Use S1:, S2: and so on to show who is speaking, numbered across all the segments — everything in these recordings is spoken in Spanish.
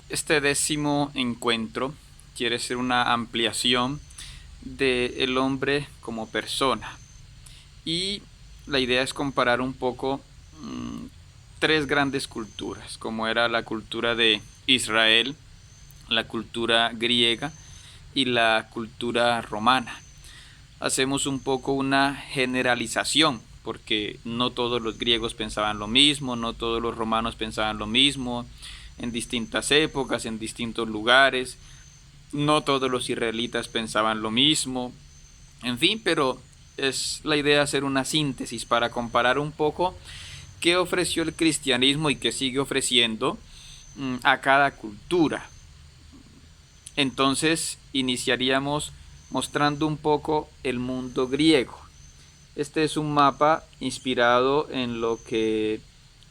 S1: Este 10º encuentro quiere ser una ampliación de el hombre como persona. Y la idea es comparar un poco tres grandes culturas, como era la cultura de Israel, la cultura griega y la cultura romana. Hacemos un poco una generalización, porque no todos los griegos pensaban lo mismo, no todos los romanos pensaban lo mismo, en distintas épocas, en distintos lugares, no todos los israelitas pensaban lo mismo, en fin, pero es la idea hacer una síntesis para comparar un poco qué ofreció el cristianismo y qué sigue ofreciendo a cada cultura. Entonces iniciaríamos mostrando un poco el mundo griego. Este es un mapa inspirado en lo que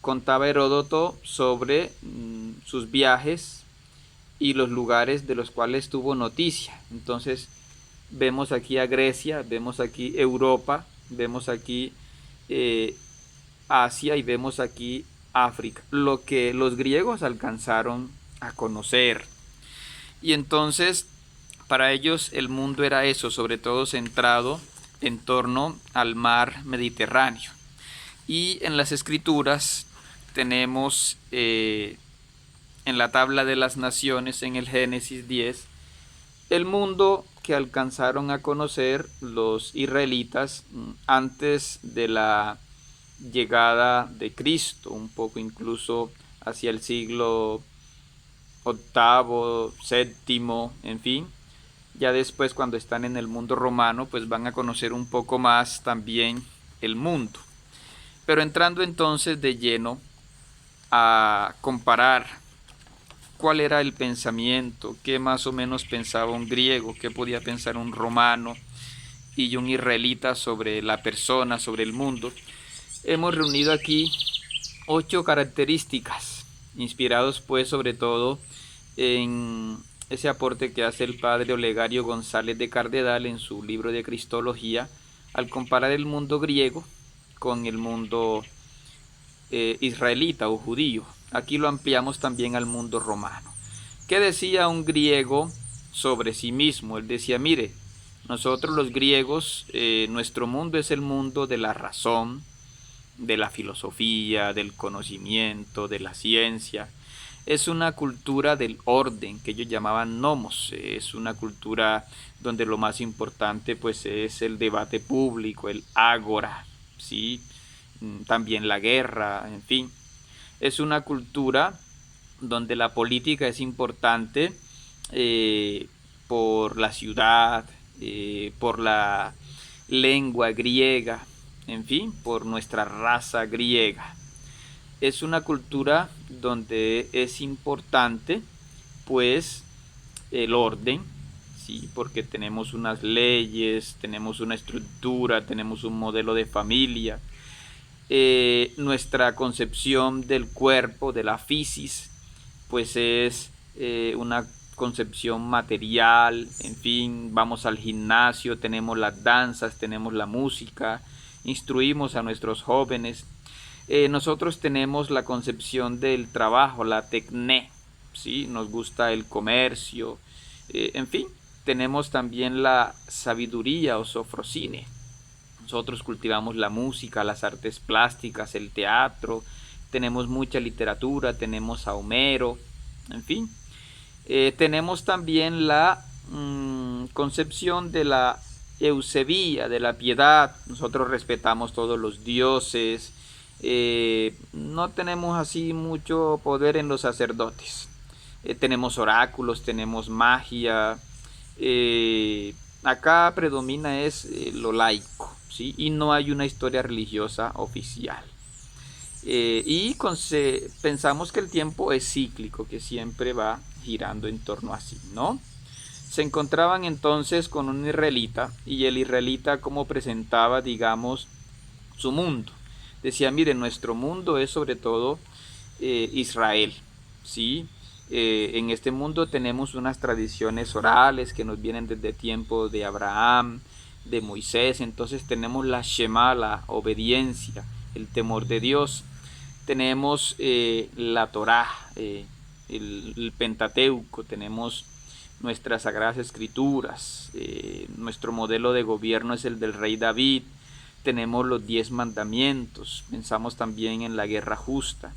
S1: contaba Heródoto sobre sus viajes y los lugares de los cuales tuvo noticia. Entonces vemos aquí a Grecia, vemos aquí Europa, vemos aquí eh, Asia y vemos aquí África, lo que los griegos alcanzaron a conocer. Y entonces para ellos el mundo era eso, sobre todo centrado en torno al mar Mediterráneo. Y en las escrituras tenemos en la tabla de las naciones, en el Génesis 10, el mundo que alcanzaron a conocer los israelitas antes de la llegada de Cristo, un poco incluso hacia el siglo octavo, séptimo, en fin. Ya después, cuando están en el mundo romano, pues van a conocer un poco más también el mundo. Pero entrando entonces de lleno a comparar cuál era el pensamiento, qué más o menos pensaba un griego, qué podía pensar un romano y un israelita sobre la persona, sobre el mundo, hemos reunido aquí 8 características, inspirados pues sobre todo en ese aporte que hace el padre Olegario González de Cardedal en su libro de Cristología, al comparar el mundo griego con el mundo israelita o judío. Aquí lo ampliamos también al mundo romano. ¿Qué decía un griego sobre sí mismo? Él decía, mire, nosotros los griegos, nuestro mundo es el mundo de la razón, de la filosofía, del conocimiento, de la ciencia. Es una cultura del orden que ellos llamaban nomos. Es una cultura donde lo más importante pues es el debate público, el ágora, ¿sí? También la guerra, en fin. Es una cultura donde la política es importante por la ciudad, por la lengua griega, en fin, por nuestra raza griega. Es una cultura donde es importante, pues, el orden, sí, porque tenemos unas leyes, tenemos una estructura, tenemos un modelo de familia, nuestra concepción del cuerpo, de la fisis, pues es una concepción material, en fin, vamos al gimnasio, tenemos las danzas, tenemos la música, instruimos a nuestros jóvenes. Nosotros tenemos la concepción del trabajo, la tecné, ¿sí? Nos gusta el comercio, en fin, tenemos también la sabiduría o sofrosine. Nosotros cultivamos la música, las artes plásticas, el teatro, tenemos mucha literatura, tenemos a Homero, en fin. Tenemos también la concepción de la eusebia, de la piedad. Nosotros respetamos todos los dioses. No tenemos así mucho poder en los sacerdotes. Tenemos oráculos, tenemos magia. Acá predomina es lo laico, ¿sí? Y no hay una historia religiosa oficial. Pensamos que el tiempo es cíclico, que siempre va girando en torno así, ¿no? Se encontraban entonces con un israelita y el israelita como presentaba, digamos, su mundo. Decía, mire, nuestro mundo es sobre todo Israel, ¿sí? En este mundo tenemos unas tradiciones orales que nos vienen desde tiempo de Abraham, de Moisés, entonces tenemos la Shema, la obediencia, el temor de Dios. Tenemos la Torá, el Pentateuco, tenemos nuestras Sagradas Escrituras, nuestro modelo de gobierno es el del rey David, tenemos los 10 mandamientos, pensamos también en la guerra justa.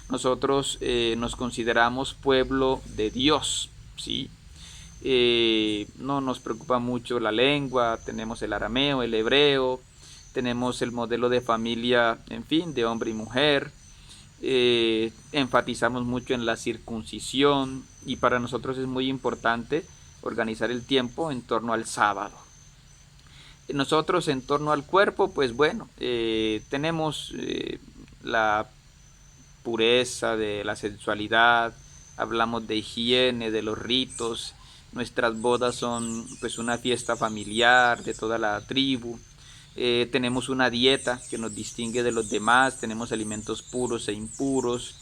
S1: Nosotros nos consideramos pueblo de Dios, ¿sí? No nos preocupa mucho la lengua, tenemos el arameo, el hebreo, tenemos el modelo de familia, en fin, de hombre y mujer. Enfatizamos mucho en la circuncisión y para nosotros es muy importante organizar el tiempo en torno al sábado. Nosotros en torno al cuerpo, pues bueno, tenemos la pureza de la sensualidad, hablamos de higiene, de los ritos, nuestras bodas son pues una fiesta familiar de toda la tribu. Tenemos una dieta que nos distingue de los demás, tenemos alimentos puros e impuros,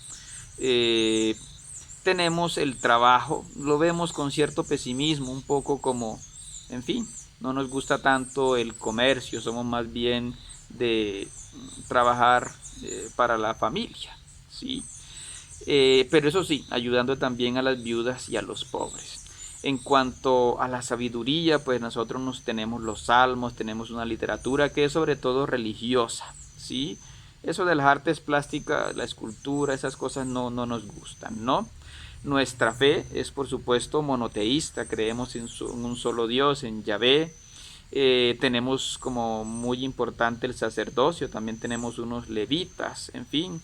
S1: tenemos el trabajo, lo vemos con cierto pesimismo, un poco como, en fin, no nos gusta tanto el comercio, somos más bien de trabajar para la familia, ¿sí? Pero eso sí, ayudando también a las viudas y a los pobres. En cuanto a la sabiduría, pues nosotros nos tenemos los salmos, tenemos una literatura que es sobre todo religiosa, ¿sí? Eso de las artes plásticas, la escultura, esas cosas no nos gustan, ¿no? Nuestra fe es por supuesto monoteísta, creemos en un solo Dios, en Yahvé. Tenemos como muy importante el sacerdocio, también tenemos unos levitas, en fin.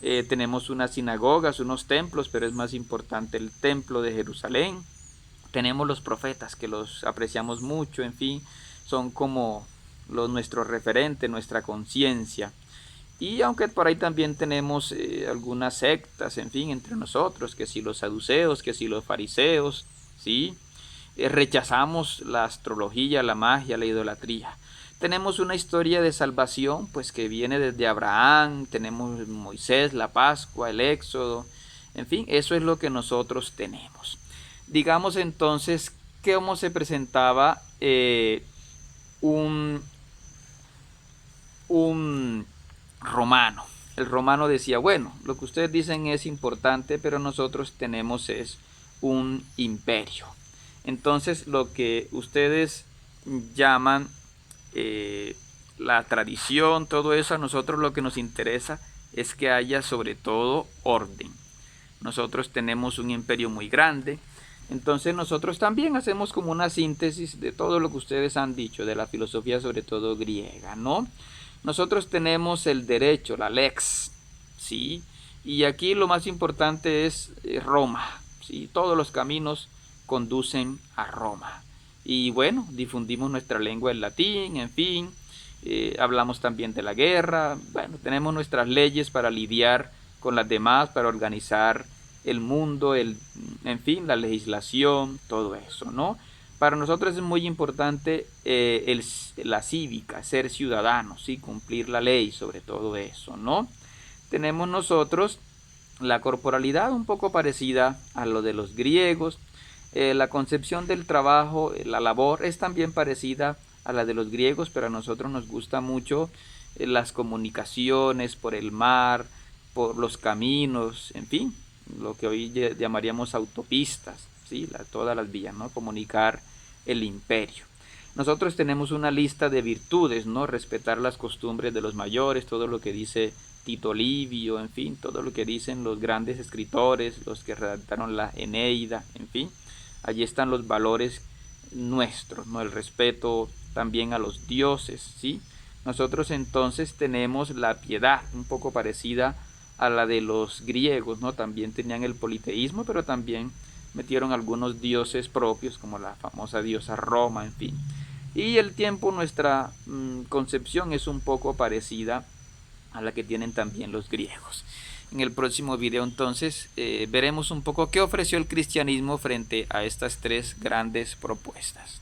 S1: Tenemos unas sinagogas, unos templos, pero es más importante el templo de Jerusalén. Tenemos los profetas que los apreciamos mucho, en fin, son como nuestro referente, nuestra conciencia. Y aunque por ahí también tenemos algunas sectas, en fin, entre nosotros, que si los saduceos, que si los fariseos, ¿sí? Rechazamos la astrología, la magia, la idolatría. Tenemos una historia de salvación, pues que viene desde Abraham, tenemos Moisés, la Pascua, el Éxodo, en fin, eso es lo que nosotros tenemos. Digamos entonces cómo se presentaba un romano. El romano decía, bueno, lo que ustedes dicen es importante, pero nosotros tenemos es un imperio. Entonces lo que ustedes llaman la tradición, todo eso, a nosotros lo que nos interesa es que haya sobre todo orden. Nosotros tenemos un imperio muy grande, entonces nosotros también hacemos como una síntesis de todo lo que ustedes han dicho, de la filosofía sobre todo griega, ¿no? Nosotros tenemos el derecho, la lex, ¿sí? Y aquí lo más importante es Roma, ¿sí? Todos los caminos conducen a Roma. Y bueno, difundimos nuestra lengua en latín, en fin, hablamos también de la guerra, bueno, tenemos nuestras leyes para lidiar con las demás, para organizar el mundo, en fin, la legislación, todo eso, ¿no? Para nosotros es muy importante la cívica, ser ciudadanos, ¿sí? Cumplir la ley, sobre todo eso, ¿no? Tenemos nosotros la corporalidad un poco parecida a lo de los griegos, la concepción del trabajo, la labor es también parecida a la de los griegos, pero a nosotros nos gusta mucho las comunicaciones por el mar, por los caminos, en fin, lo que hoy llamaríamos autopistas, ¿sí? Todas las vías, ¿no? Comunicar el imperio. Nosotros tenemos una lista de virtudes, ¿no? Respetar las costumbres de los mayores, todo lo que dice Tito Livio, en fin, todo lo que dicen los grandes escritores, los que redactaron la Eneida, en fin. Allí están los valores nuestros, ¿no? El respeto también a los dioses, ¿sí? Nosotros entonces tenemos la piedad, un poco parecida a la de los griegos, ¿no? También tenían el politeísmo, pero también metieron algunos dioses propios, como la famosa diosa Roma, en fin. Y el tiempo, nuestra concepción es un poco parecida a la que tienen también los griegos. En el próximo video entonces veremos un poco qué ofreció el cristianismo frente a estas tres grandes propuestas.